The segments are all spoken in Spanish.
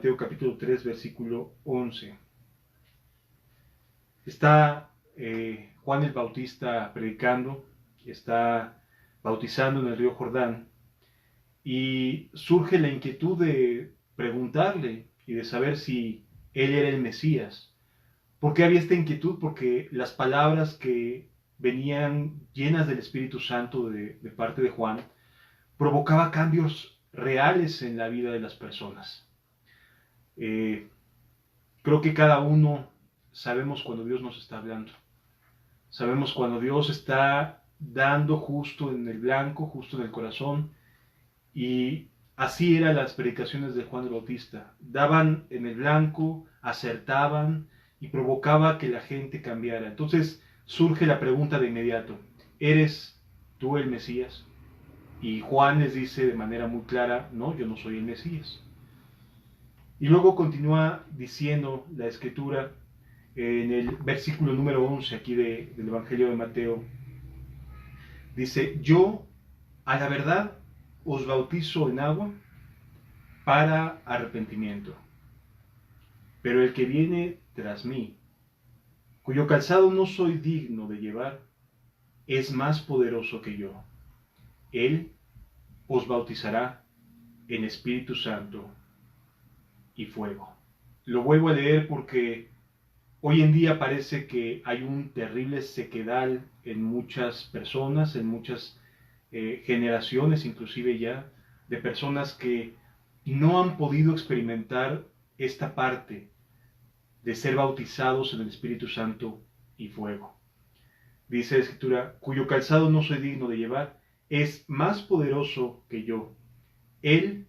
Mateo capítulo 3, versículo 11. Está Juan el Bautista predicando, está bautizando en el río Jordán, y surge la inquietud de preguntarle y de saber si él era el Mesías. ¿Por qué había esta inquietud? Porque las palabras que venían llenas del Espíritu Santo de parte de Juan provocaba cambios reales en la vida de las personas. Creo que cada uno sabemos cuando Dios nos está hablando. Sabemos cuando Dios está dando justo en el blanco, justo en el corazón. Y así eran las predicaciones de Juan el Bautista. Daban en el blanco, acertaban y provocaba que la gente cambiara. Entonces surge la pregunta de inmediato: ¿eres tú el Mesías? Y Juan les dice de manera muy clara: no, yo no soy el Mesías. Y luego continúa diciendo la Escritura en el versículo número 11 aquí del Evangelio de Mateo. Dice: yo, a la verdad, os bautizo en agua para arrepentimiento. Pero el que viene tras mí, cuyo calzado no soy digno de llevar, es más poderoso que yo. Él os bautizará en Espíritu Santo y fuego. Lo vuelvo a leer porque hoy en día parece que hay un terrible sequedal en muchas personas, en muchas generaciones inclusive ya, de personas que no han podido experimentar esta parte de ser bautizados en el Espíritu Santo y fuego. Dice la Escritura: cuyo calzado no soy digno de llevar, es más poderoso que yo. Él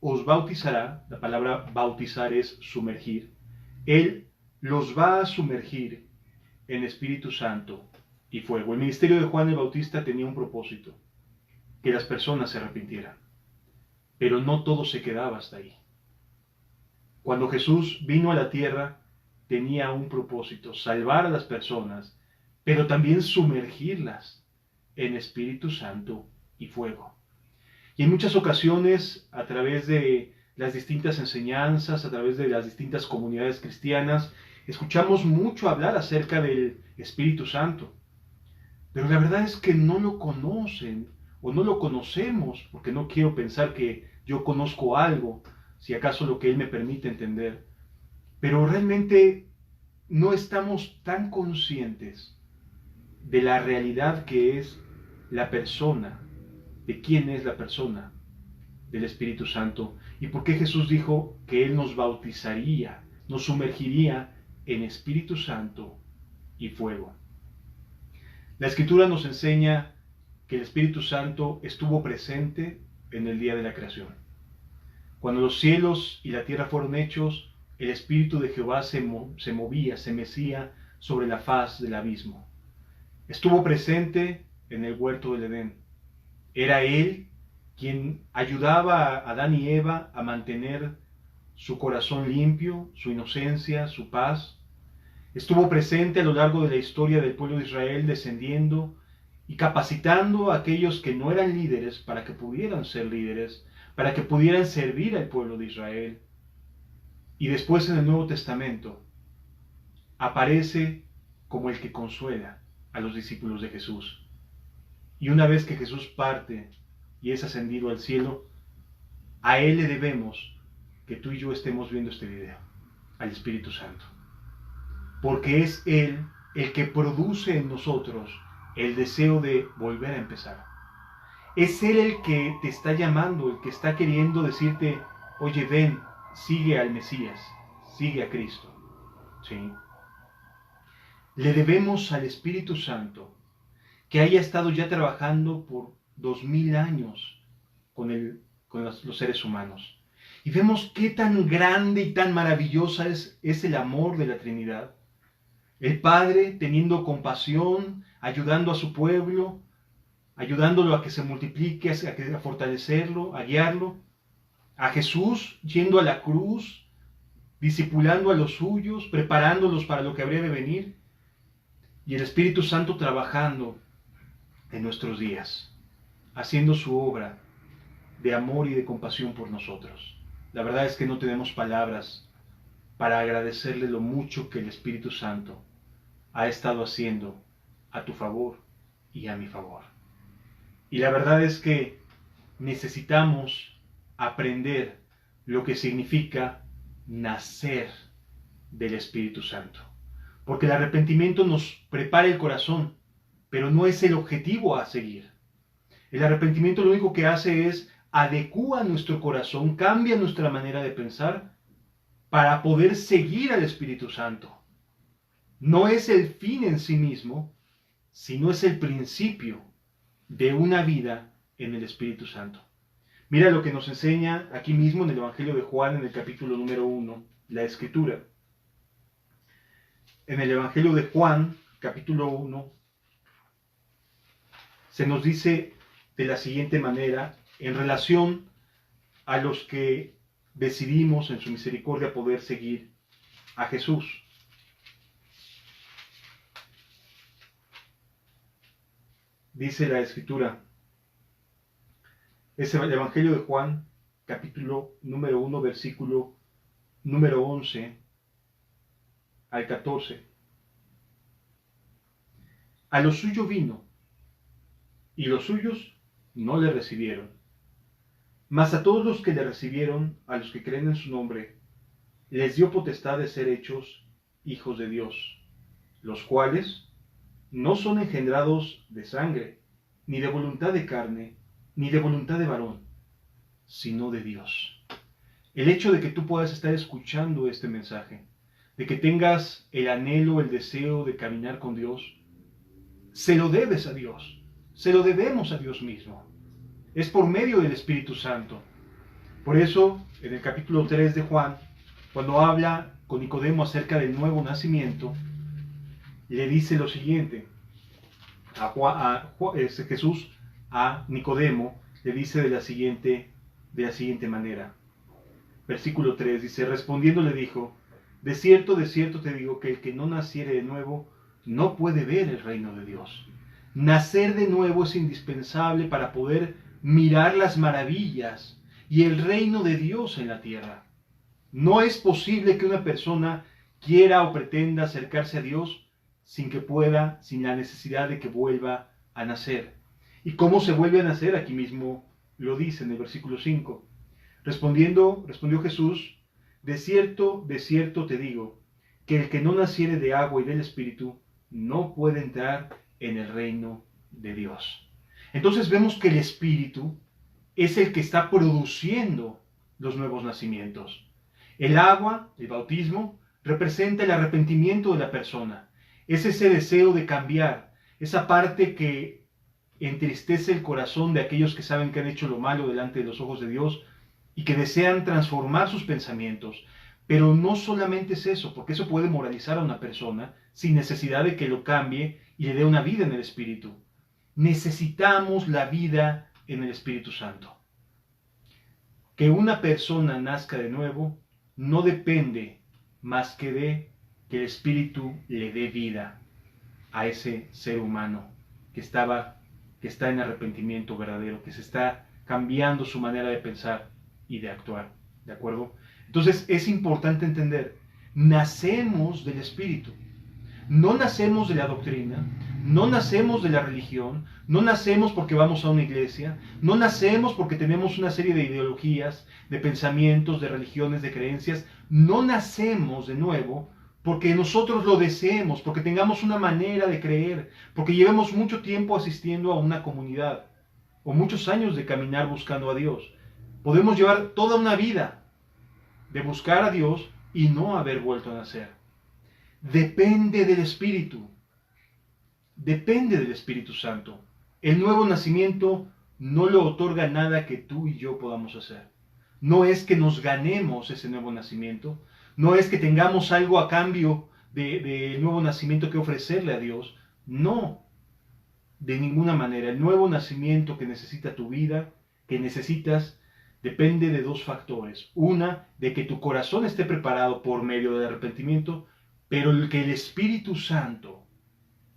os bautizará. La palabra bautizar es sumergir. Él los va a sumergir en Espíritu Santo y fuego. El ministerio de Juan el Bautista tenía un propósito: que las personas se arrepintieran. Pero no todo se quedaba hasta ahí. Cuando Jesús vino a la tierra, tenía un propósito: salvar a las personas, pero también sumergirlas en Espíritu Santo y fuego. Y en muchas ocasiones, a través de las distintas enseñanzas, a través de las distintas comunidades cristianas, escuchamos mucho hablar acerca del Espíritu Santo. Pero la verdad es que no lo conocen o no lo conocemos, porque no quiero pensar que yo conozco algo, si acaso lo que Él me permite entender. Pero realmente no estamos tan conscientes de la realidad que es la persona, de quién es la persona del Espíritu Santo y por qué Jesús dijo que Él nos bautizaría, nos sumergiría en Espíritu Santo y fuego. La Escritura nos enseña que el Espíritu Santo estuvo presente en el día de la creación. Cuando los cielos y la tierra fueron hechos, el Espíritu de Jehová se movía, se mecía sobre la faz del abismo. Estuvo presente en el huerto del Edén. Era Él quien ayudaba a Adán y Eva a mantener su corazón limpio, su inocencia, su paz. Estuvo presente a lo largo de la historia del pueblo de Israel, descendiendo y capacitando a aquellos que no eran líderes para que pudieran ser líderes, para que pudieran servir al pueblo de Israel. Y después en el Nuevo Testamento aparece como el que consuela a los discípulos de Jesús. Y una vez que Jesús parte y es ascendido al cielo, a Él le debemos que tú y yo estemos viendo este video, al Espíritu Santo. Porque es Él el que produce en nosotros el deseo de volver a empezar. Es Él el que te está llamando, el que está queriendo decirte: oye, ven, sigue al Mesías, sigue a Cristo. ¿Sí? Le debemos al Espíritu Santo que haya estado ya trabajando por 2000 años con los seres humanos. Y vemos qué tan grande y tan maravillosa es el amor de la Trinidad. El Padre teniendo compasión, ayudando a su pueblo, ayudándolo a que se multiplique, a fortalecerlo, a guiarlo. A Jesús yendo a la cruz, discipulando a los suyos, preparándolos para lo que habría de venir. Y el Espíritu Santo trabajando en nuestros días, haciendo su obra de amor y de compasión por nosotros. La verdad es que no tenemos palabras para agradecerle lo mucho que el Espíritu Santo ha estado haciendo a tu favor y a mi favor. Y la verdad es que necesitamos aprender lo que significa nacer del Espíritu Santo. Porque el arrepentimiento nos prepara el corazón, pero no es el objetivo a seguir. El arrepentimiento lo único que hace es adecúa nuestro corazón, cambia nuestra manera de pensar para poder seguir al Espíritu Santo. No es el fin en sí mismo, sino es el principio de una vida en el Espíritu Santo. Mira lo que nos enseña aquí mismo en el Evangelio de Juan, en el capítulo número 1, la Escritura. En el Evangelio de Juan, capítulo 1, se nos dice de la siguiente manera, en relación a los que decidimos en su misericordia poder seguir a Jesús. Dice la Escritura, es el Evangelio de Juan, capítulo número 1, versículo número 11 al 14. A lo suyo vino, y los suyos no le recibieron. Mas a todos los que le recibieron, a los que creen en su nombre, les dio potestad de ser hechos hijos de Dios, los cuales no son engendrados de sangre, ni de voluntad de carne, ni de voluntad de varón, sino de Dios. El hecho de que tú puedas estar escuchando este mensaje, de que tengas el anhelo, el deseo de caminar con Dios, se lo debes a Dios, se lo debemos a Dios mismo. Es por medio del Espíritu Santo. Por eso, en el capítulo 3 de Juan, cuando habla con Nicodemo acerca del nuevo nacimiento, le dice lo siguiente. Jesús a Nicodemo le dice de la siguiente manera. Versículo 3 dice, respondiendo le dijo, de cierto te digo que el que no naciere de nuevo no puede ver el reino de Dios. Nacer de nuevo es indispensable para poder mirar las maravillas y el reino de Dios en la tierra. No es posible que una persona quiera o pretenda acercarse a Dios sin que pueda, sin la necesidad de que vuelva a nacer. ¿Y cómo se vuelve a nacer? Aquí mismo lo dice en el versículo 5. Respondió Jesús, de cierto te digo, que el que no naciere de agua y del Espíritu no puede entrar en el reino de Dios. Entonces vemos que el Espíritu es el que está produciendo los nuevos nacimientos. El agua, el bautismo, representa el arrepentimiento de la persona. Es ese deseo de cambiar, esa parte que entristece el corazón de aquellos que saben que han hecho lo malo delante de los ojos de Dios y que desean transformar sus pensamientos. Pero no solamente es eso, porque eso puede moralizar a una persona sin necesidad de que lo cambie y le dé una vida en el Espíritu. Necesitamos la vida en el Espíritu Santo. Que una persona nazca de nuevo no depende más que de que el Espíritu le dé vida a ese ser humano que está en arrepentimiento verdadero, que se está cambiando su manera de pensar y de actuar. ¿De acuerdo? Entonces es importante entender, nacemos del Espíritu. No nacemos de la doctrina, no nacemos de la religión, no nacemos porque vamos a una iglesia, no nacemos porque tenemos una serie de ideologías, de pensamientos, de religiones, de creencias. No nacemos de nuevo porque nosotros lo deseemos, porque tengamos una manera de creer, porque llevemos mucho tiempo asistiendo a una comunidad o muchos años de caminar buscando a Dios. Podemos llevar toda una vida de buscar a Dios y no haber vuelto a nacer. Depende del Espíritu. Depende del Espíritu Santo. El nuevo nacimiento no lo otorga nada que tú y yo podamos hacer. No es que nos ganemos ese nuevo nacimiento. No es que tengamos algo a cambio del nuevo nacimiento que ofrecerle a Dios. No, de ninguna manera. El nuevo nacimiento que necesita tu vida, que necesitas, depende de dos factores. Una, de que tu corazón esté preparado por medio del arrepentimiento, pero que el Espíritu Santo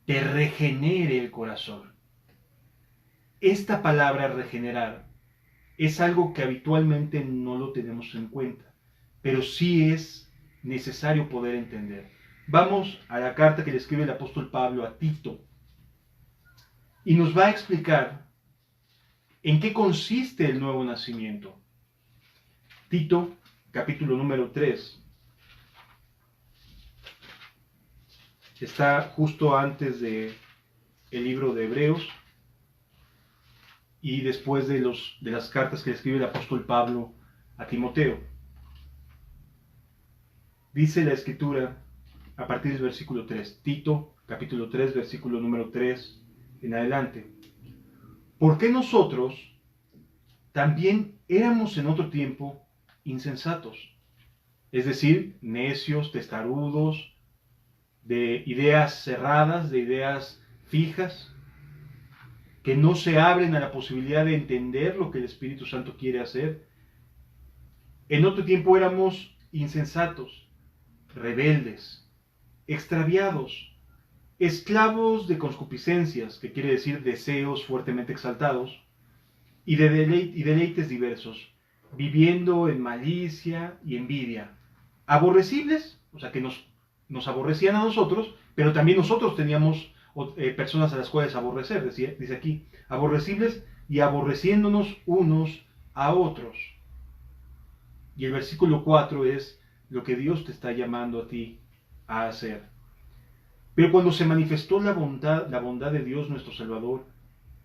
te regenere el corazón. Esta palabra regenerar es algo que habitualmente no lo tenemos en cuenta, pero sí es necesario poder entender. Vamos a la carta que le escribe el apóstol Pablo a Tito y nos va a explicar en qué consiste el nuevo nacimiento. Tito, capítulo número 3. Está justo antes de el libro de Hebreos y después de las cartas que le escribe el apóstol Pablo a Timoteo. Dice la escritura a partir del versículo 3, Tito, capítulo 3, versículo número 3 en adelante. Porque nosotros también éramos en otro tiempo insensatos, es decir, necios, testarudos, de ideas cerradas, de ideas fijas, que no se abren a la posibilidad de entender lo que el Espíritu Santo quiere hacer. En otro tiempo éramos insensatos, rebeldes, extraviados, esclavos de concupiscencias, que quiere decir deseos fuertemente exaltados, y de deleites diversos, viviendo en malicia y envidia, aborrecibles, o sea que nos aborrecían a nosotros, pero también nosotros teníamos personas a las cuales aborrecer, dice aquí, aborrecibles y aborreciéndonos unos a otros. Y el versículo 4 es lo que Dios te está llamando a ti a hacer. Pero cuando se manifestó la bondad de Dios nuestro Salvador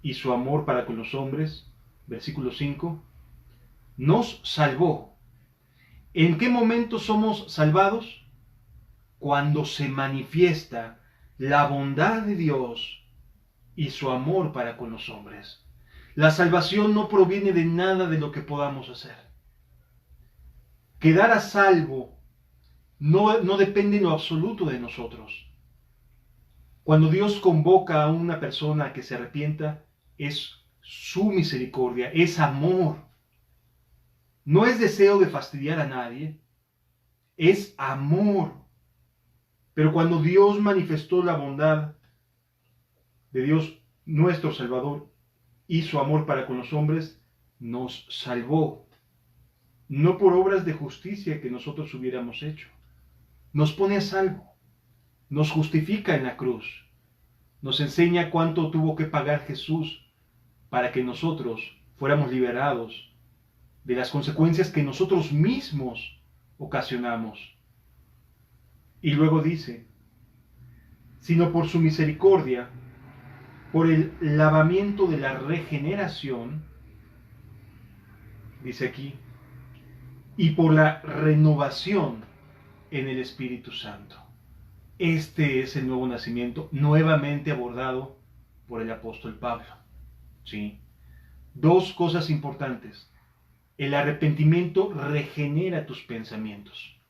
y su amor para con los hombres, versículo 5, nos salvó. ¿En qué momento somos salvados? Cuando se manifiesta la bondad de Dios y su amor para con los hombres. La salvación no proviene de nada de lo que podamos hacer. Quedar a salvo no depende en lo absoluto de nosotros. Cuando Dios convoca a una persona a que se arrepienta, es su misericordia, es amor. No es deseo de fastidiar a nadie, es amor. Pero cuando Dios manifestó la bondad de Dios, nuestro Salvador, y su amor para con los hombres, nos salvó. No por obras de justicia que nosotros hubiéramos hecho. Nos pone a salvo. Nos justifica en la cruz. Nos enseña cuánto tuvo que pagar Jesús para que nosotros fuéramos liberados de las consecuencias que nosotros mismos ocasionamos. Y luego dice, sino por su misericordia, por el lavamiento de la regeneración, dice aquí, y por la renovación en el Espíritu Santo. Este es el nuevo nacimiento, nuevamente abordado por el apóstol Pablo. ¿Sí? Dos cosas importantes. El arrepentimiento regenera tus pensamientos.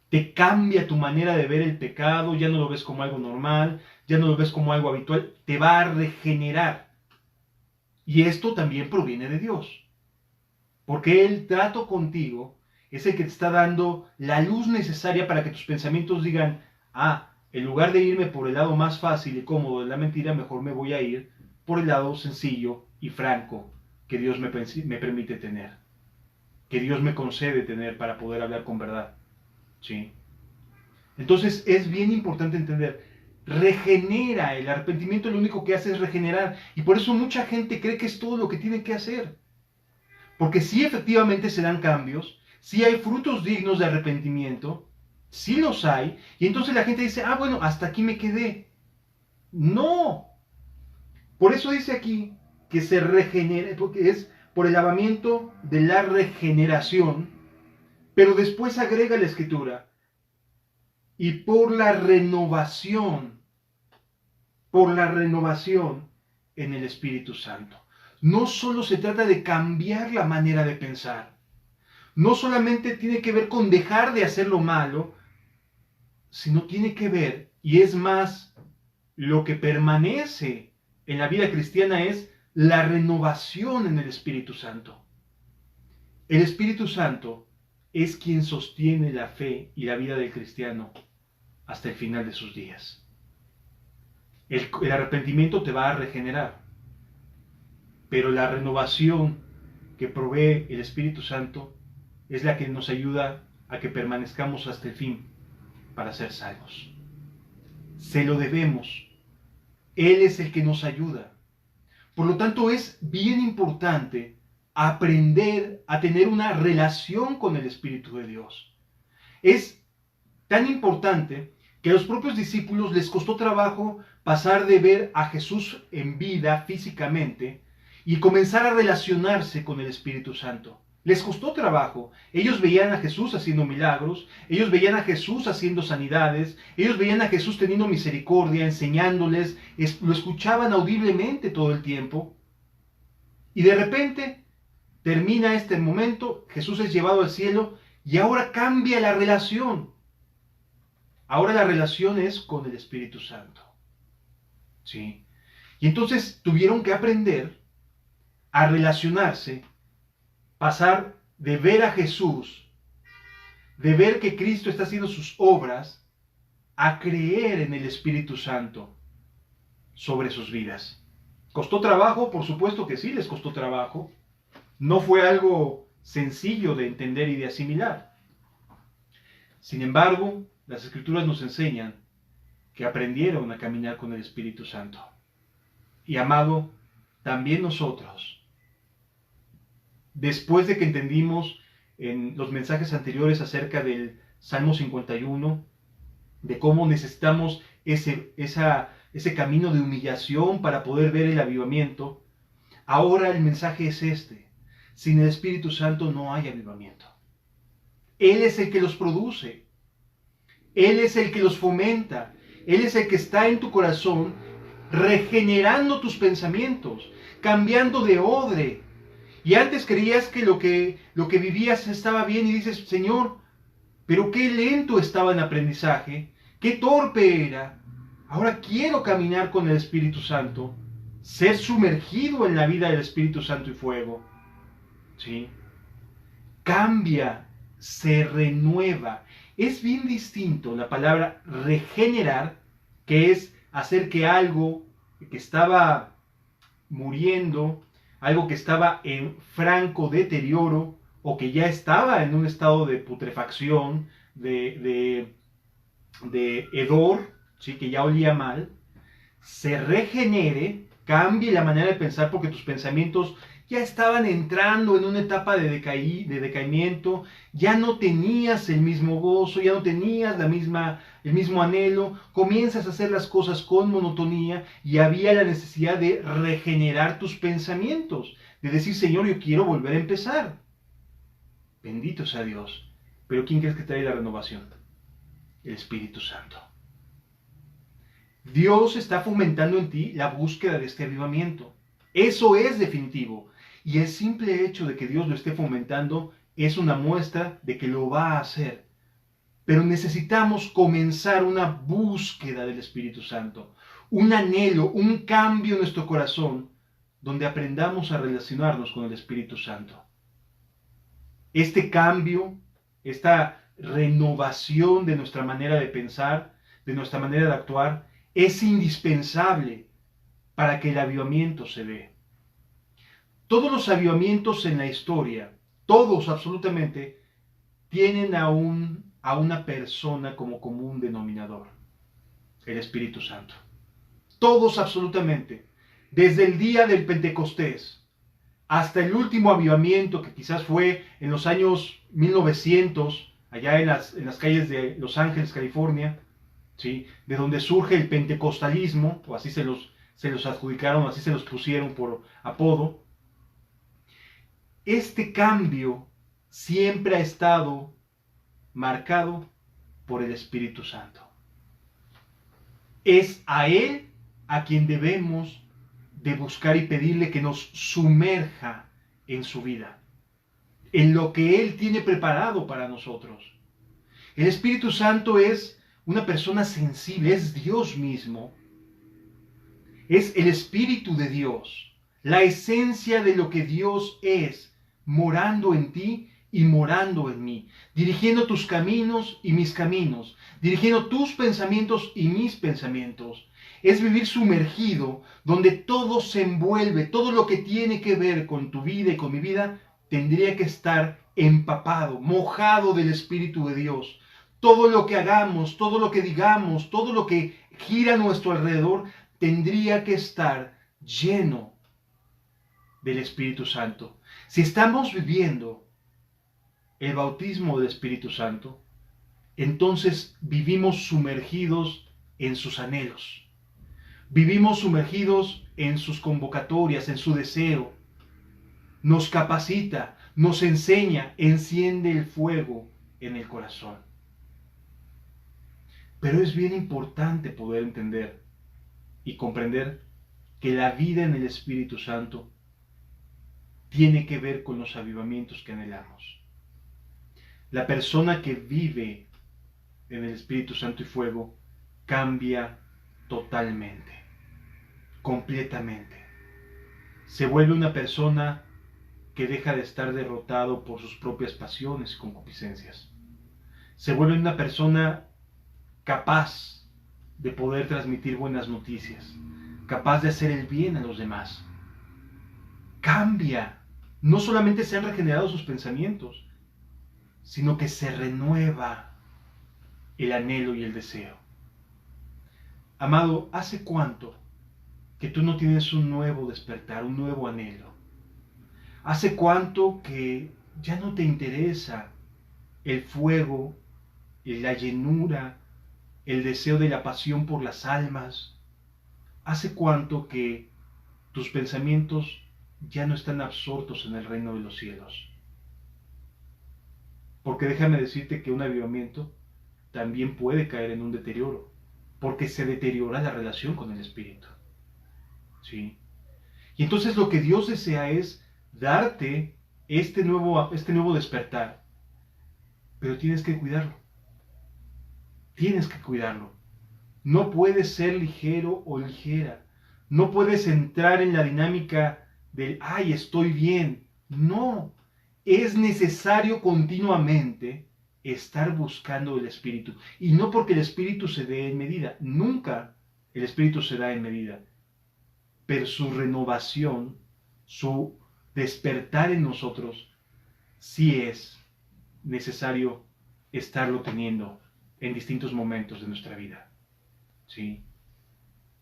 Te cambia tu manera de ver el pecado, ya no lo ves como algo normal, ya no lo ves como algo habitual, te va a regenerar. Y esto también proviene de Dios. Porque el trato contigo es el que te está dando la luz necesaria para que tus pensamientos digan, en lugar de irme por el lado más fácil y cómodo de la mentira, mejor me voy a ir por el lado sencillo y franco que Dios me permite tener, que Dios me concede tener para poder hablar con verdad. ¿Sí? Entonces es bien importante entender, regenera, el arrepentimiento lo único que hace es regenerar, y por eso mucha gente cree que es todo lo que tiene que hacer, porque sí efectivamente se dan cambios, sí hay frutos dignos de arrepentimiento, sí los hay, y entonces la gente dice, bueno, hasta aquí me quedé. No, por eso dice aquí que se regenera, porque es por el lavamiento de la regeneración, pero después agrega la escritura, y por la renovación en el Espíritu Santo. No solo se trata de cambiar la manera de pensar, no solamente tiene que ver con dejar de hacer lo malo, sino tiene que ver, y es más, lo que permanece en la vida cristiana es la renovación en el Espíritu Santo. El Espíritu Santo es quien sostiene la fe y la vida del cristiano hasta el final de sus días. El arrepentimiento te va a regenerar, pero la renovación que provee el Espíritu Santo es la que nos ayuda a que permanezcamos hasta el fin para ser salvos. Se lo debemos. Él es el que nos ayuda. Por lo tanto, es bien importante aprender a tener una relación con el Espíritu de Dios. Es tan importante que a los propios discípulos les costó trabajo pasar de ver a Jesús en vida físicamente y comenzar a relacionarse con el Espíritu Santo. Les costó trabajo. Ellos veían a Jesús haciendo milagros, ellos veían a Jesús haciendo sanidades, ellos veían a Jesús teniendo misericordia, enseñándoles, lo escuchaban audiblemente todo el tiempo. Y de repente termina este momento, Jesús es llevado al cielo y ahora cambia la relación. Ahora la relación es con el Espíritu Santo. ¿Sí? Y entonces tuvieron que aprender a relacionarse, pasar de ver a Jesús, de ver que Cristo está haciendo sus obras, a creer en el Espíritu Santo sobre sus vidas. ¿Costó trabajo? Por supuesto que sí, les costó trabajo. No fue algo sencillo de entender y de asimilar. Sin embargo, las Escrituras nos enseñan que aprendieron a caminar con el Espíritu Santo. Y amado, también nosotros, después de que entendimos en los mensajes anteriores acerca del Salmo 51, de cómo necesitamos ese camino de humillación para poder ver el avivamiento, ahora el mensaje es este: sin el Espíritu Santo no hay avivamiento. Él es el que los produce, Él es el que los fomenta, Él es el que está en tu corazón regenerando tus pensamientos, cambiando de odre. Y antes creías que lo que vivías estaba bien y dices: Señor, pero qué lento estaba en aprendizaje, qué torpe era. Ahora quiero caminar con el Espíritu Santo, ser sumergido en la vida del Espíritu Santo y fuego. ¿Sí? Cambia, se renueva. Es bien distinto la palabra regenerar, que es hacer que algo que estaba muriendo, algo que estaba en franco deterioro o que ya estaba en un estado de putrefacción, de hedor, ¿sí? Que ya olía mal, se regenere, cambie la manera de pensar porque tus pensamientos ya estaban entrando en una etapa de decaimiento, ya no tenías el mismo gozo, ya no tenías el mismo anhelo, comienzas a hacer las cosas con monotonía y había la necesidad de regenerar tus pensamientos, de decir: Señor, yo quiero volver a empezar. Bendito sea Dios. Pero ¿quién crees que trae la renovación? El Espíritu Santo. Dios está fomentando en ti la búsqueda de este avivamiento. Eso es definitivo. Y el simple hecho de que Dios lo esté fomentando es una muestra de que lo va a hacer. Pero necesitamos comenzar una búsqueda del Espíritu Santo, un anhelo, un cambio en nuestro corazón, donde aprendamos a relacionarnos con el Espíritu Santo. Este cambio, esta renovación de nuestra manera de pensar, de nuestra manera de actuar, es indispensable para que el avivamiento se dé. Todos los avivamientos en la historia, todos absolutamente, tienen a una persona como común denominador: el Espíritu Santo. Todos absolutamente, desde el día del Pentecostés hasta el último avivamiento, que quizás fue en los años 1900, allá en las calles de Los Ángeles, California, ¿sí? De donde surge el pentecostalismo, o así se los adjudicaron, así se los pusieron por apodo. Este cambio siempre ha estado marcado por el Espíritu Santo. Es a Él a quien debemos de buscar y pedirle que nos sumerja en su vida, en lo que Él tiene preparado para nosotros. El Espíritu Santo es una persona sensible, es Dios mismo, es el Espíritu de Dios, la esencia de lo que Dios es, morando en ti y morando en mí, dirigiendo tus caminos y mis caminos, dirigiendo tus pensamientos y mis pensamientos. Es vivir sumergido, donde todo se envuelve, todo lo que tiene que ver con tu vida y con mi vida, tendría que estar empapado, mojado del Espíritu de Dios. Todo lo que hagamos, todo lo que digamos, todo lo que gira a nuestro alrededor, tendría que estar lleno del Espíritu Santo. Si estamos viviendo el bautismo del Espíritu Santo, entonces vivimos sumergidos en sus anhelos. Vivimos sumergidos en sus convocatorias, en su deseo. Nos capacita, nos enseña, enciende el fuego en el corazón. Pero es bien importante poder entender y comprender que la vida en el Espíritu Santo tiene que ver con los avivamientos que anhelamos. La persona que vive en el Espíritu Santo y fuego cambia totalmente, completamente. Se vuelve una persona que deja de estar derrotado por sus propias pasiones y concupiscencias. Se vuelve una persona capaz de poder transmitir buenas noticias, capaz de hacer el bien a los demás. Cambia. No solamente se han regenerado sus pensamientos, sino que se renueva el anhelo y el deseo. Amado, ¿hace cuánto que tú no tienes un nuevo despertar, un nuevo anhelo? ¿Hace cuánto que ya no te interesa el fuego, la llenura, el deseo de la pasión por las almas? ¿Hace cuánto que tus pensamientos ya no están absortos en el reino de los cielos? Porque déjame decirte que un avivamiento también puede caer en un deterioro, porque se deteriora la relación con el Espíritu. ¿Sí? Y entonces lo que Dios desea es darte este nuevo despertar, pero tienes que cuidarlo. Tienes que cuidarlo. No puedes ser ligero o ligera. No puedes entrar en la dinámica del, ay, estoy bien. No, es necesario continuamente estar buscando el Espíritu. Y no porque el Espíritu se dé en medida. Nunca el Espíritu se da en medida. Pero su renovación, su despertar en nosotros, sí es necesario estarlo teniendo en distintos momentos de nuestra vida. ¿Sí?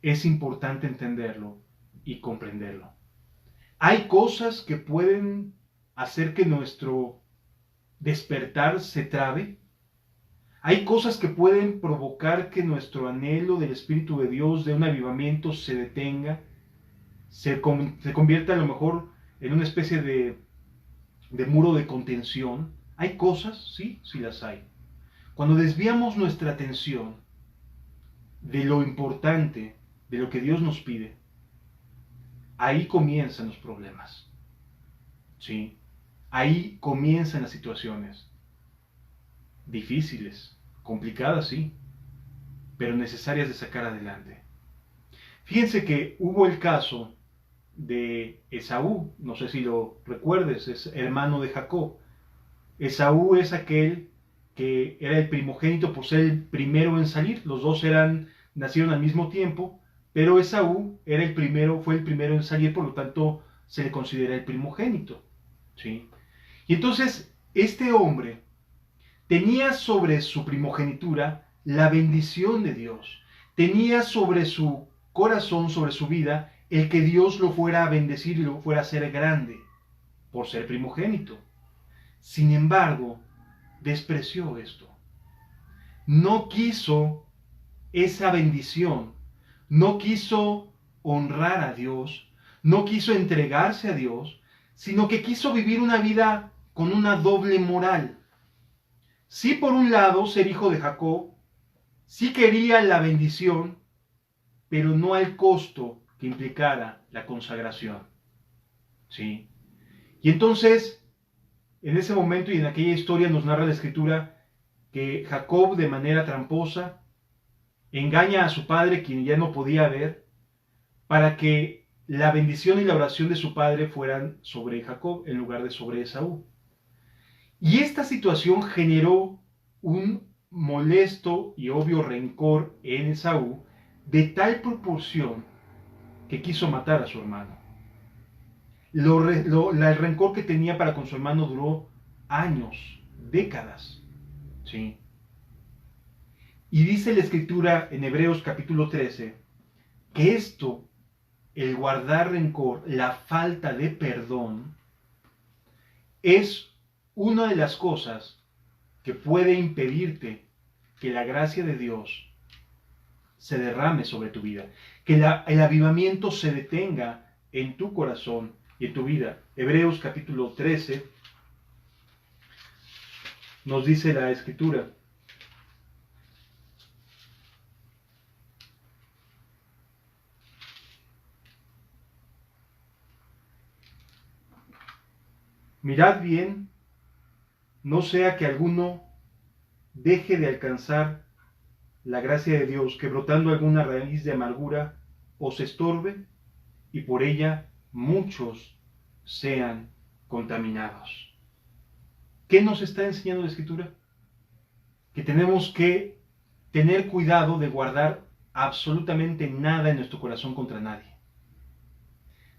Es importante entenderlo y comprenderlo. Hay cosas que pueden hacer que nuestro despertar se trabe. Hay cosas que pueden provocar que nuestro anhelo del Espíritu de Dios, de un avivamiento, se detenga, se convierta a lo mejor en una especie de muro de contención. Hay cosas, sí, sí las hay. Cuando desviamos nuestra atención de lo importante, de lo que Dios nos pide, ahí comienzan los problemas. ¿Sí? Ahí comienzan las situaciones difíciles, complicadas, sí, pero necesarias de sacar adelante. Fíjense que hubo el caso de Esaú, no sé si lo recuerdes, es hermano de Jacob. Esaú es aquel que era el primogénito por ser el primero en salir. Los dos nacieron al mismo tiempo, pero Esaú fue el primero en salir, por lo tanto se le considera el primogénito. ¿Sí? Y entonces este hombre tenía sobre su primogenitura la bendición de Dios. Tenía sobre su corazón, sobre su vida, el que Dios lo fuera a bendecir y lo fuera a hacer grande por ser primogénito. Sin embargo, despreció esto. No quiso esa bendición. No quiso honrar a Dios. No quiso entregarse a Dios, sino que quiso vivir una vida con una doble moral. Sí, por un lado, ser hijo de Jacob, sí quería la bendición, pero no al costo que implicara la consagración. ¿Sí? Y entonces, en ese momento y en aquella historia nos narra la Escritura que Jacob, de manera tramposa, engaña a su padre, quien ya no podía ver, para que la bendición y la oración de su padre fueran sobre Jacob en lugar de sobre Esaú. Y esta situación generó un molesto y obvio rencor en Esaú de tal proporción que quiso matar a su hermano. El rencor que tenía para con su hermano duró años, décadas. ¿Sí? Y dice la escritura en Hebreos capítulo 13 que esto, el guardar rencor, la falta de perdón, es una de las cosas que puede impedirte que la gracia de Dios se derrame sobre tu vida, que el avivamiento se detenga en tu corazón y en tu vida. Hebreos capítulo 13 nos dice la escritura: mirad bien, no sea que alguno deje de alcanzar la gracia de Dios, que brotando alguna raíz de amargura os estorbe y por ella muchos sean contaminados. ¿Qué nos está enseñando la escritura? Que tenemos que tener cuidado de guardar absolutamente nada en nuestro corazón contra nadie.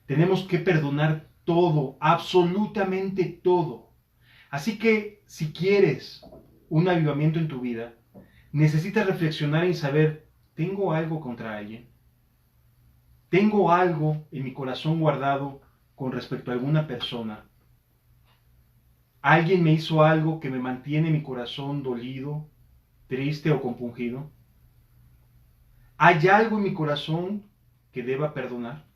Tenemos que perdonar todo, absolutamente todo. Así que si quieres un avivamiento en tu vida, necesitas reflexionar y saber, ¿tengo algo contra alguien? ¿Tengo algo en mi corazón guardado con respecto a alguna persona? ¿Alguien me hizo algo que me mantiene mi corazón dolido, triste o compungido? ¿Hay algo en mi corazón que deba perdonar?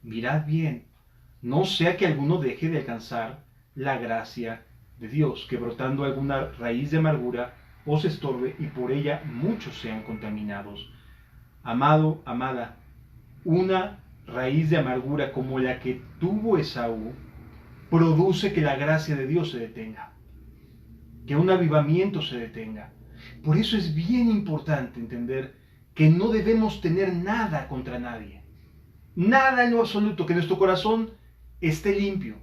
Mirad bien, no sea que alguno deje de alcanzar la gracia de Dios, que brotando alguna raíz de amargura os estorbe y por ella muchos sean contaminados. Amado, amada, una raíz de amargura como la que tuvo Esaú produce que la gracia de Dios se detenga, que un avivamiento se detenga. Por eso es bien importante entender que no debemos tener nada contra nadie. Nada en lo absoluto, que nuestro corazón esté limpio.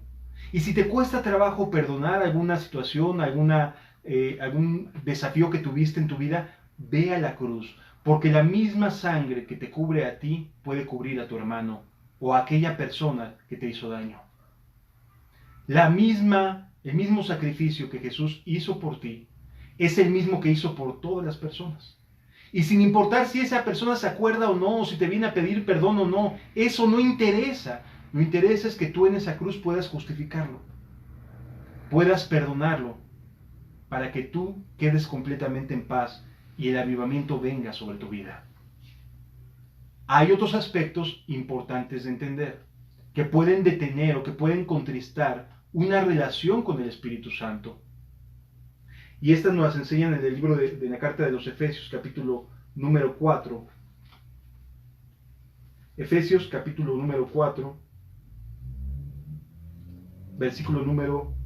Y si te cuesta trabajo perdonar alguna situación, algún desafío que tuviste en tu vida, ve a la cruz, porque la misma sangre que te cubre a ti puede cubrir a tu hermano o a aquella persona que te hizo daño. El mismo sacrificio que Jesús hizo por ti es el mismo que hizo por todas las personas. Y sin importar si esa persona se acuerda o no, o si te viene a pedir perdón o no, eso no interesa. Lo que interesa es que tú en esa cruz puedas justificarlo, puedas perdonarlo, para que tú quedes completamente en paz y el avivamiento venga sobre tu vida. Hay otros aspectos importantes de entender, que pueden detener o que pueden contristar una relación con el Espíritu Santo. Y estas nos las enseñan en el libro de la carta de los Efesios, capítulo número 4. Efesios, capítulo número 4, versículo número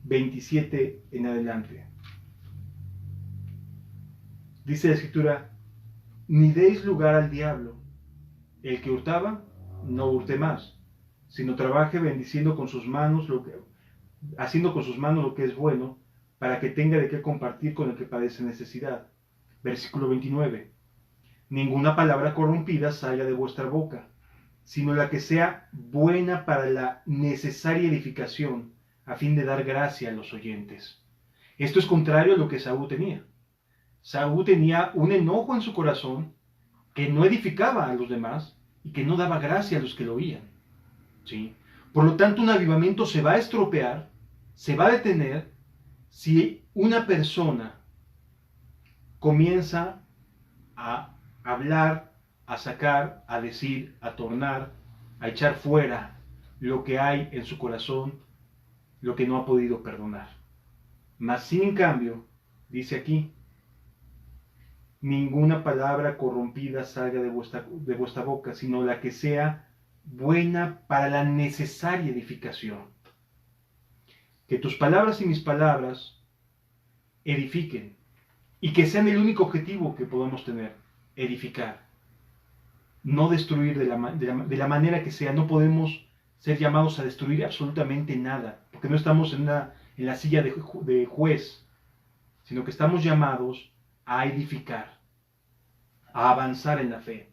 27 en adelante. Dice la Escritura: ni deis lugar al diablo. El que hurtaba, no hurte más, sino trabaje bendiciendo con sus manos haciendo con sus manos lo que es bueno, para que tenga de qué compartir con el que padece necesidad. Versículo 29. Ninguna palabra corrompida salga de vuestra boca, sino la que sea buena para la necesaria edificación, a fin de dar gracia a los oyentes. Esto es contrario a lo que Saúl tenía. Saúl tenía un enojo en su corazón que no edificaba a los demás y que no daba gracia a los que lo oían. ¿Sí? Por lo tanto, un avivamiento se va a estropear, se va a detener, si una persona comienza a hablar, a sacar, a decir, a tornar, a echar fuera lo que hay en su corazón, lo que no ha podido perdonar. Mas sin en cambio, dice aquí, ninguna palabra corrompida salga de vuestra boca, sino la que sea buena para la necesaria edificación. Que tus palabras y mis palabras edifiquen, y que sean el único objetivo que podamos tener, edificar, no destruir de la manera que sea. No podemos ser llamados a destruir absolutamente nada, porque no estamos en la silla de juez, sino que estamos llamados a edificar, a avanzar en la fe,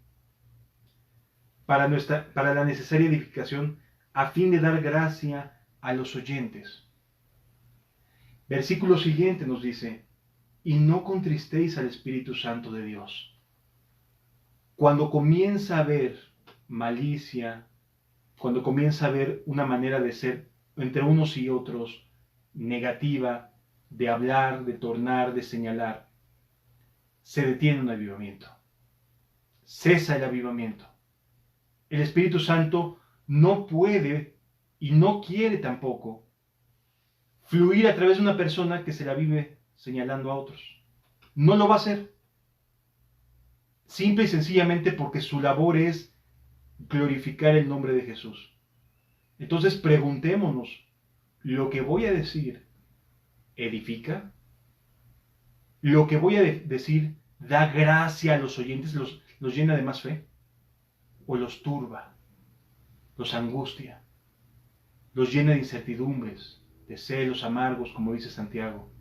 para la necesaria edificación a fin de dar gracia a los oyentes. Versículo siguiente nos dice, y no contristéis al Espíritu Santo de Dios. Cuando comienza a haber malicia, cuando comienza a haber una manera de ser entre unos y otros negativa, de hablar, de tornar, de señalar, se detiene un avivamiento. Cesa el avivamiento. El Espíritu Santo no puede y no quiere tampoco fluir a través de una persona que se la vive señalando a otros. No lo va a hacer. Simple y sencillamente porque su labor es glorificar el nombre de Jesús. Entonces preguntémonos, ¿lo que voy a decir edifica? ¿Lo que voy a decir da gracia a los oyentes, los llena de más fe? ¿O los turba, los angustia, los llena de incertidumbres, de celos amargos, como dice Santiago?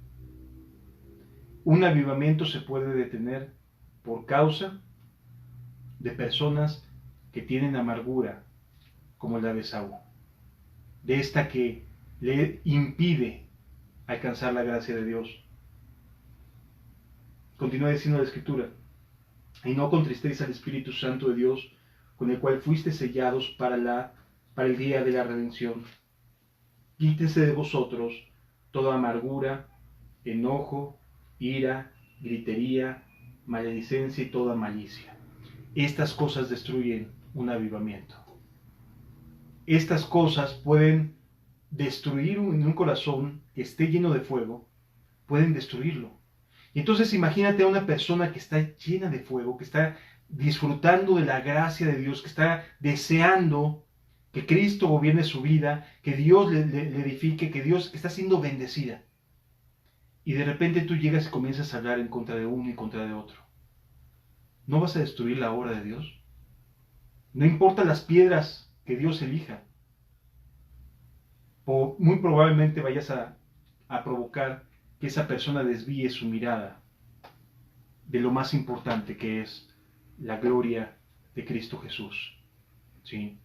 Un avivamiento se puede detener por causa de personas que tienen amargura, como la de Saúl, de esta que le impide alcanzar la gracia de Dios. Continúa diciendo la Escritura, y no contristéis al Espíritu Santo de Dios, con el cual fuiste sellados para el día de la redención. Quítese de vosotros toda amargura, enojo, ira, gritería, maledicencia y toda malicia. Estas cosas destruyen un avivamiento. Estas cosas pueden destruir en un corazón que esté lleno de fuego, pueden destruirlo. Y entonces imagínate a una persona que está llena de fuego, que está disfrutando de la gracia de Dios, que está deseando que Cristo gobierne su vida, que Dios le edifique, que Dios está siendo bendecida. Y de repente tú llegas y comienzas a hablar en contra de uno y contra de otro. ¿No vas a destruir la obra de Dios? No importa las piedras que Dios elija. O muy probablemente vayas a provocar que esa persona desvíe su mirada de lo más importante, que es la gloria de Cristo Jesús. ¿Sí?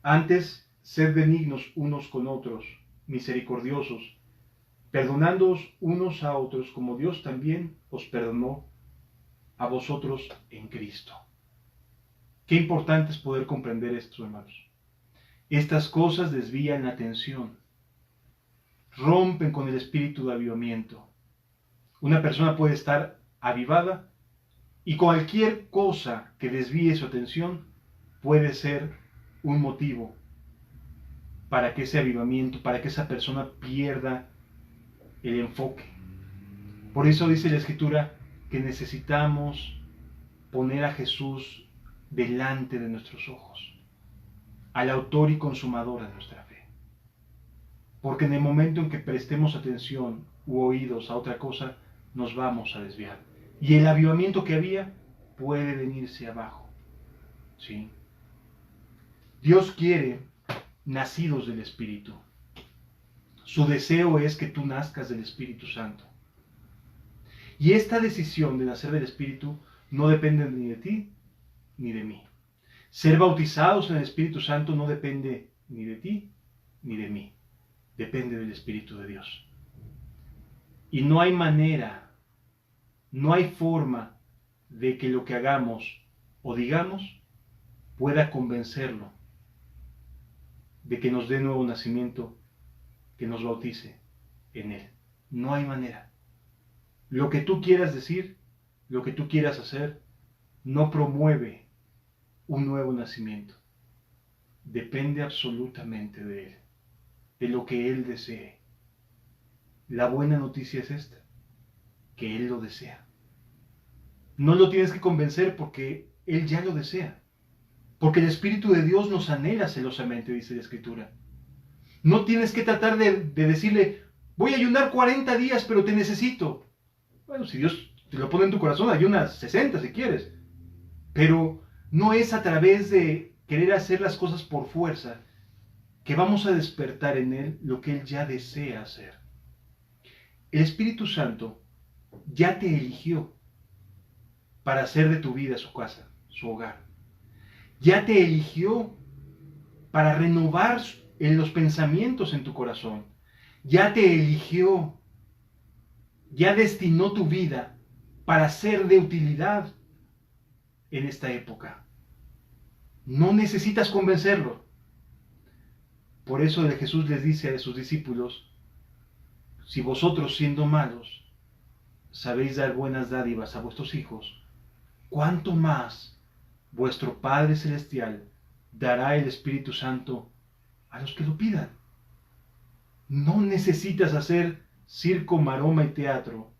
Antes, sed benignos unos con otros, misericordiosos, perdonándoos unos a otros, como Dios también os perdonó a vosotros en Cristo. Qué importante es poder comprender esto, hermanos. Estas cosas desvían la atención, rompen con el espíritu de avivamiento. Una persona puede estar avivada y cualquier cosa que desvíe su atención puede ser un motivo para que ese avivamiento, para que esa persona pierda el enfoque. Por eso dice la Escritura que necesitamos poner a Jesús delante de nuestros ojos, al autor y consumador de nuestra fe. Porque en el momento en que prestemos atención u oídos a otra cosa, nos vamos a desviar. Y el avivamiento que había puede venirse abajo. ¿Sí? Dios quiere nacidos del Espíritu. Su deseo es que tú nazcas del Espíritu Santo. Y esta decisión de nacer del Espíritu no depende ni de ti ni de mí. Ser bautizados en el Espíritu Santo no depende ni de ti ni de mí. Depende del Espíritu de Dios. Y no hay manera, no hay forma de que lo que hagamos o digamos pueda convencerlo de que nos dé nuevo nacimiento, que nos bautice en Él. No hay manera. Lo que tú quieras decir, lo que tú quieras hacer, no promueve un nuevo nacimiento. Depende absolutamente de Él, de lo que Él desee. La buena noticia es esta, que Él lo desea. No lo tienes que convencer porque Él ya lo desea. Porque el Espíritu de Dios nos anhela celosamente, dice la Escritura. No tienes que tratar de decirle, voy a ayunar 40 días, pero te necesito. Bueno, si Dios te lo pone en tu corazón, ayunas 60 si quieres. Pero no es a través de querer hacer las cosas por fuerza que vamos a despertar en Él lo que Él ya desea hacer. El Espíritu Santo ya te eligió para hacer de tu vida su casa, su hogar. Ya te eligió para renovar en los pensamientos en tu corazón. Ya te eligió, ya destinó tu vida para ser de utilidad en esta época. No necesitas convencerlo. Por eso Jesús les dice a sus discípulos, si vosotros siendo malos sabéis dar buenas dádivas a vuestros hijos, ¿cuánto más vuestro Padre Celestial dará el Espíritu Santo a los que lo pidan? No necesitas hacer circo, maroma y teatro.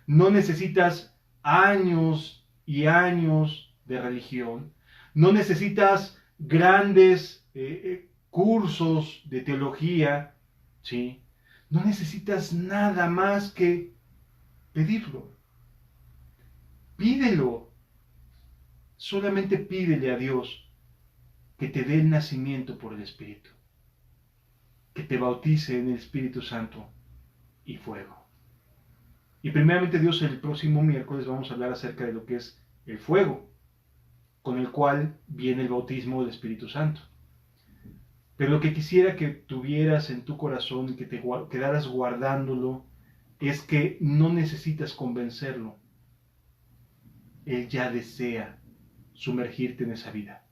No necesitas años y años de religión. No necesitas grandes cursos de teología, ¿sí? No necesitas nada más que pedirlo. Pídelo. Solamente pídele a Dios que te dé el nacimiento por el Espíritu, que te bautice en el Espíritu Santo y fuego. Y primeramente Dios, el próximo miércoles vamos a hablar acerca de lo que es el fuego, con el cual viene el bautismo del Espíritu Santo. Pero lo que quisiera que tuvieras en tu corazón y que te quedaras guardándolo es que no necesitas convencerlo. Él ya desea sumergirte en esa vida.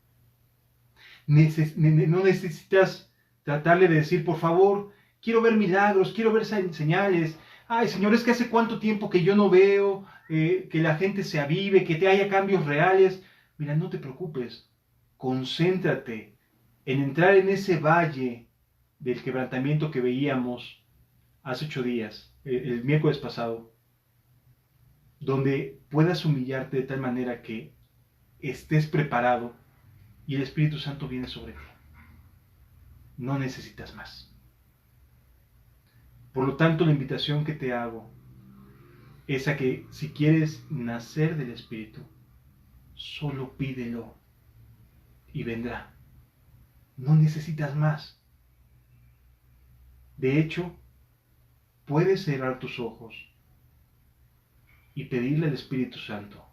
No necesitas tratarle de decir, por favor, quiero ver milagros, quiero ver señales. Ay, Señor, es que hace cuánto tiempo que yo no veo que la gente se avive, que te haya cambios reales. Mira, no te preocupes, concéntrate en entrar en ese valle del quebrantamiento que veíamos hace 8 días, el miércoles pasado, donde puedas humillarte de tal manera que estés preparado y el Espíritu Santo viene sobre ti. No necesitas más. Por lo tanto, la invitación que te hago es a que si quieres nacer del Espíritu, solo pídelo y vendrá. No necesitas más. De hecho, puedes cerrar tus ojos y pedirle al Espíritu Santo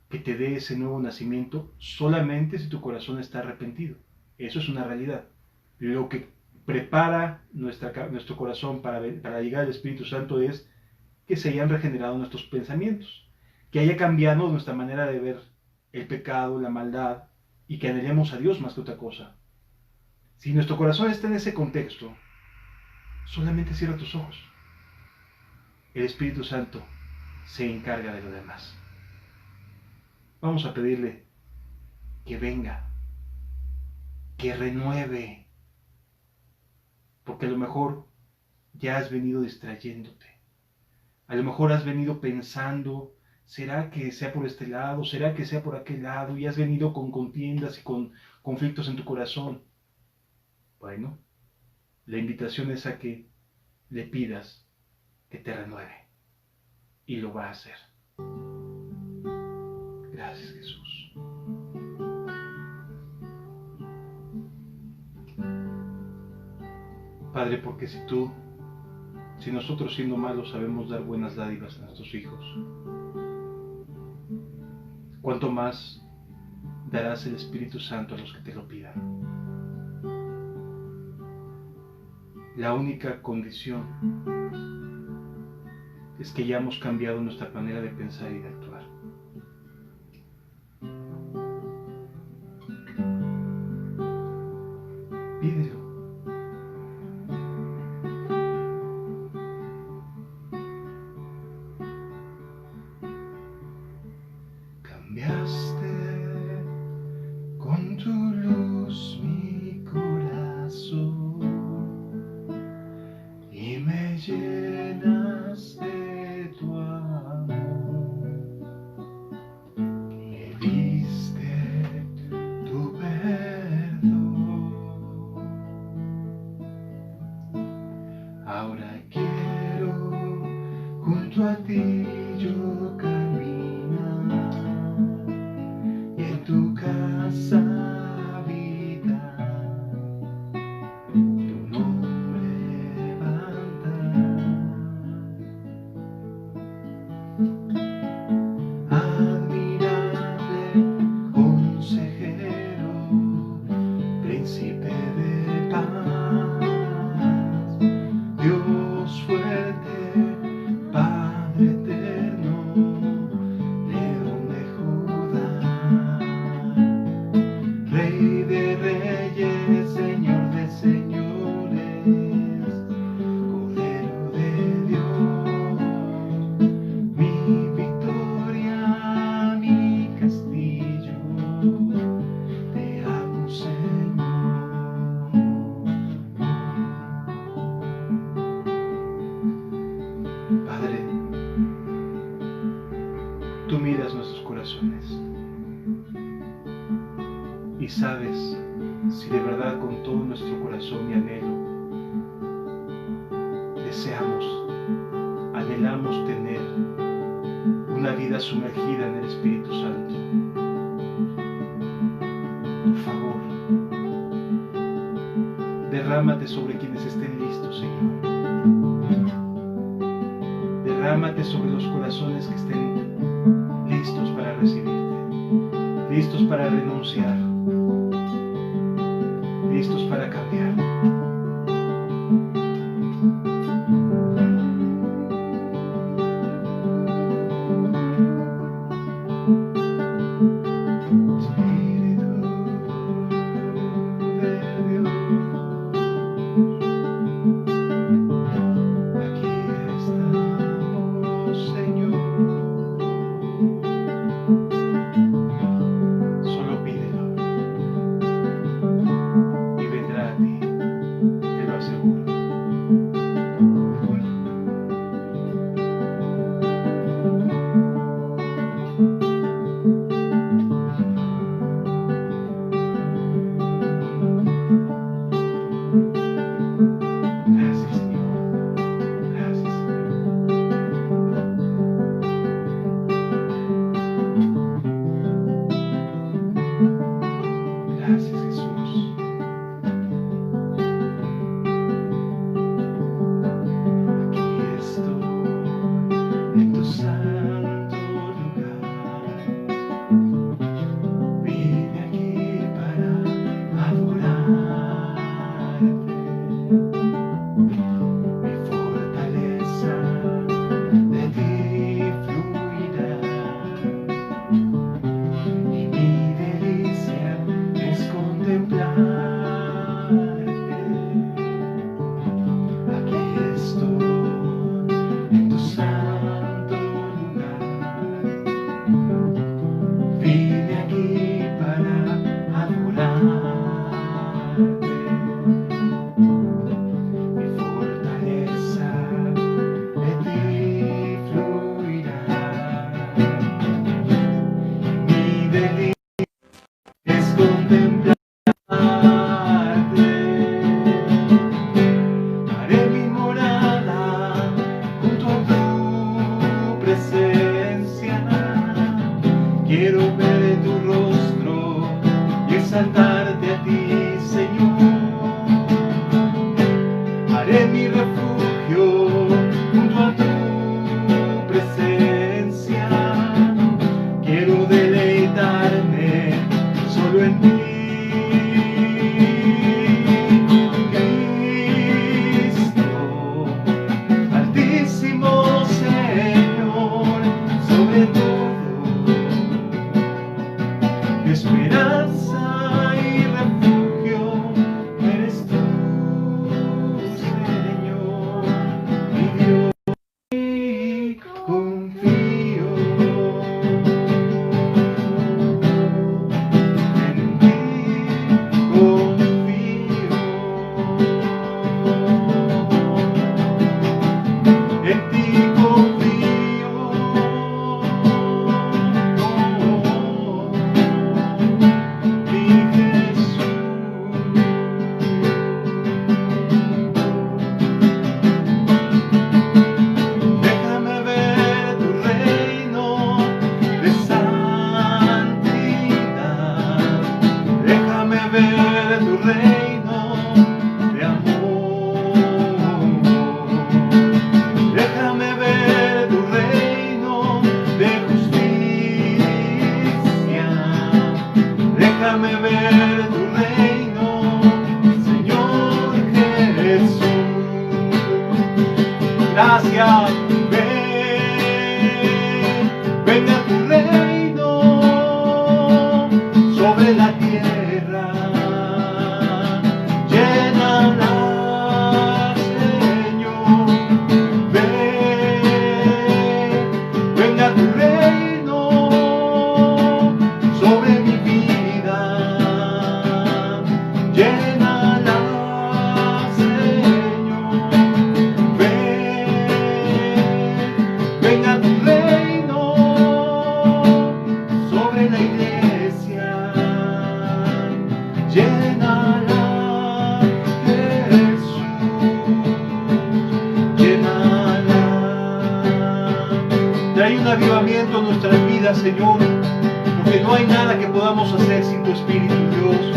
que te dé ese nuevo nacimiento solamente si tu corazón está arrepentido. Eso es una realidad. Lo que prepara nuestro corazón para llegar al Espíritu Santo es que se hayan regenerado nuestros pensamientos, que haya cambiado nuestra manera de ver el pecado, la maldad, y que anhelemos a Dios más que otra cosa. Si nuestro corazón está en ese contexto, solamente cierra tus ojos. El Espíritu Santo se encarga de lo demás. Vamos a pedirle que venga, que renueve, porque a lo mejor ya has venido distrayéndote. A lo mejor has venido pensando, ¿será que sea por este lado? ¿Será que sea por aquel lado? Y has venido con contiendas y con conflictos en tu corazón. Bueno, la invitación es a que le pidas que te renueve. Y lo va a hacer. Gracias, Jesús. Padre, porque si nosotros siendo malos sabemos dar buenas dádivas a nuestros hijos, ¿cuánto más darás el Espíritu Santo a los que te lo pidan? La única condición es que ya hemos cambiado nuestra manera de pensar y de actuar. Pídelo. Cambiaste con tu luz mi corazón y me llenas de tu amor. Me diste tu perdón. Ahora quiero junto a ti yo caminar y en tu casa habitar, tu nombre levantar. Admirable consejero, corazones. Y sabes, si de verdad con todo nuestro corazón y anhelo deseamos, anhelamos tener una vida sumergida en el Espíritu Santo, por favor, derrámate sobre quienes estén listos, Señor. Derrámate sobre los corazones que estén listos para recibirte, listos para renunciar, listos para cambiar. Trae un avivamiento en nuestras vidas, Señor, porque no hay nada que podamos hacer sin tu Espíritu, Dios.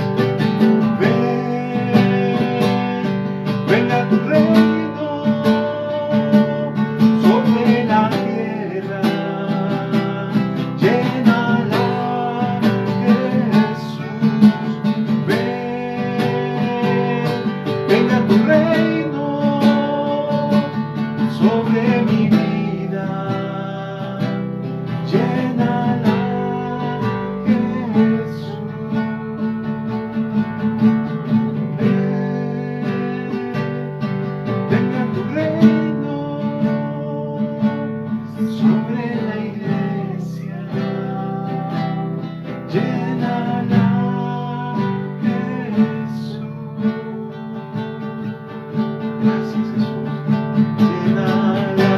Venga tu reino sobre la tierra, llénala, Jesús. Venga tu reino sobre mi vida, llénala, Jesús. Venga tu reino sobre la iglesia, llénala, Jesús. Gracias, Jesús. Llénala,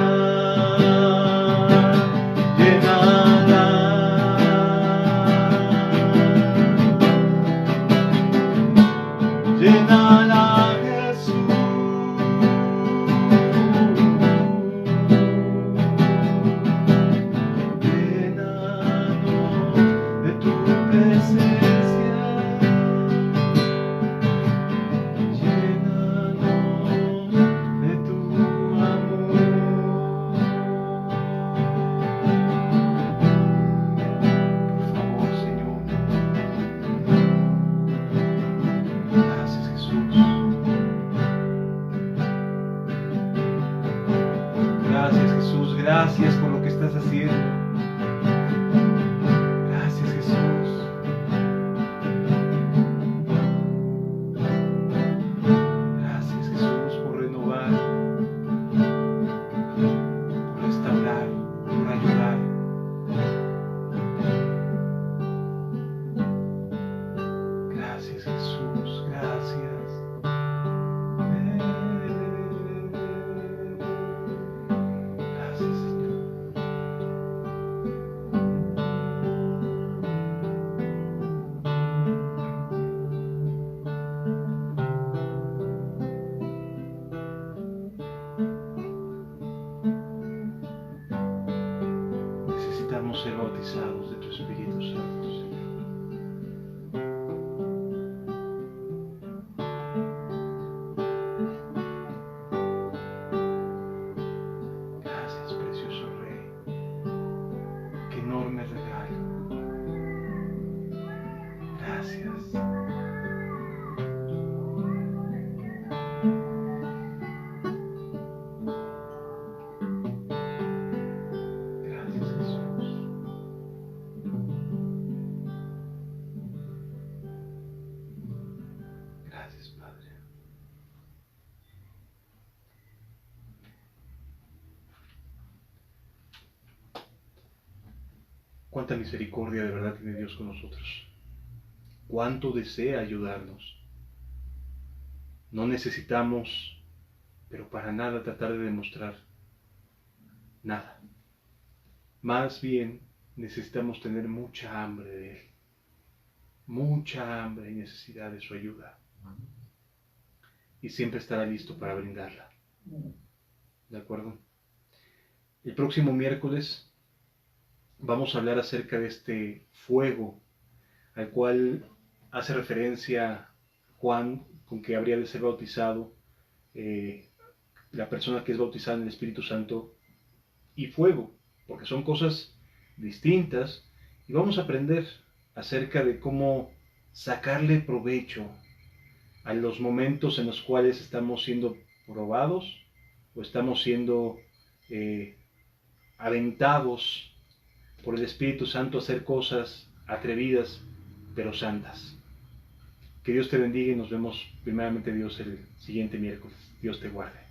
llénala. Llénala, Jesús. Llénanos de tu presencia. Llénanos de tu amor. Por favor, Señor. Gracias, Jesús. Gracias, Jesús. Gracias por lo que estás haciendo. Gracias, Jesús. Gracias, Jesús, por renovar, por restaurar, por ayudar. Gracias, Jesús. Gracias. Gracias, Señor. Necesitamos ser bautizados de tu Espíritu Santo, Señor. Gracias, precioso Rey. Qué enorme regalo. Gracias. Gracias, Jesús. Gracias, Padre. Cuánta misericordia de verdad tiene Dios con nosotros. Cuánto desea ayudarnos. No necesitamos, pero para nada, tratar de demostrar nada. Más bien necesitamos tener mucha hambre de Él. Mucha hambre y necesidad de su ayuda. Y siempre estará listo para brindarla. ¿De acuerdo? El próximo miércoles vamos a hablar acerca de este fuego al cual hace referencia Juan, con que habría de ser bautizado la persona que es bautizada en el Espíritu Santo, y fuego, porque son cosas distintas, y vamos a aprender acerca de cómo sacarle provecho a los momentos en los cuales estamos siendo probados o estamos siendo aventados por el Espíritu Santo a hacer cosas atrevidas pero santas. Que Dios te bendiga y nos vemos primeramente Dios el siguiente miércoles. Dios te guarde.